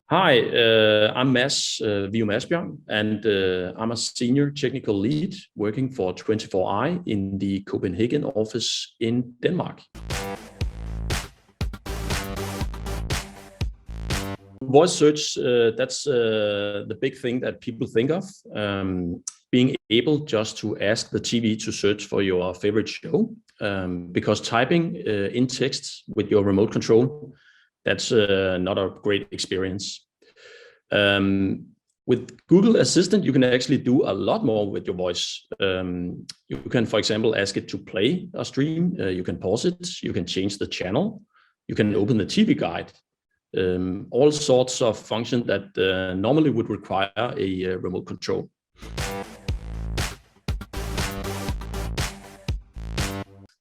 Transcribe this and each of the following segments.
Hi, I'm Mads Vium Asbjørn, and I'm a senior technical lead working for 24i in the Copenhagen office in Denmark. Voice search, that's the big thing that people think of. Being able just to ask the TV to search for your favorite show, because typing in text with your remote control, that's not a great experience. With Google Assistant, you can actually do a lot more with your voice. You can, for example, ask it to play a stream. You can pause it. You can change the channel. You can open the TV guide. All sorts of functions that normally would require a remote control.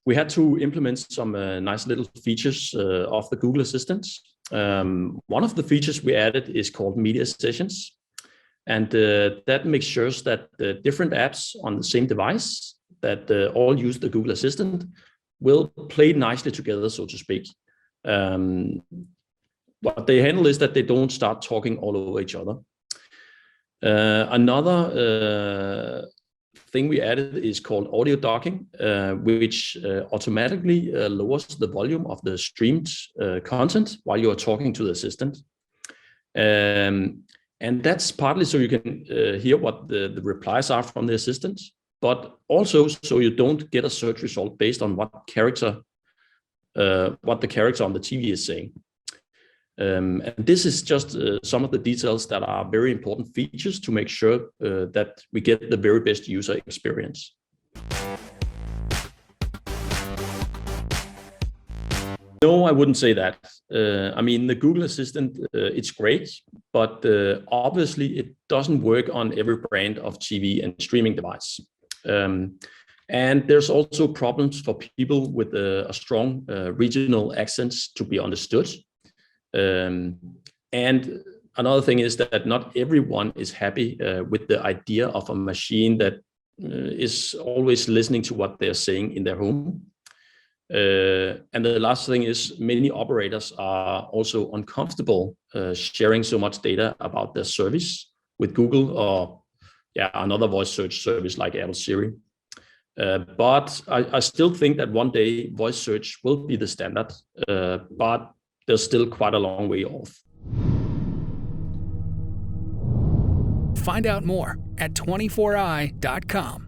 We had to implement some nice little features of the Google Assistant. One of the features we added is called Media Sessions. And that makes sure that the different apps on the same device that all use the Google Assistant will play nicely together, so to speak. What they handle is that they don't start talking all over each other. Another thing we added is called audio docking, which automatically lowers the volume of the streamed content while you are talking to the assistant. And that's partly so you can hear what the replies are from the assistant, but also so you don't get a search result based on what the character on the TV is saying. And this is just some of the details that are very important features to make sure that we get the very best user experience. No, I wouldn't say that. I mean, the Google Assistant, it's great, but obviously it doesn't work on every brand of TV and streaming device. And there's also problems for people with a strong regional accents to be understood. And another thing is that not everyone is happy with the idea of a machine that is always listening to what they're saying in their home. And the last thing is many operators are also uncomfortable sharing so much data about their service with Google or another voice search service like Apple Siri. But I still think that one day voice search will be the standard, but there's still quite a long way off. Find out more at 24i.com.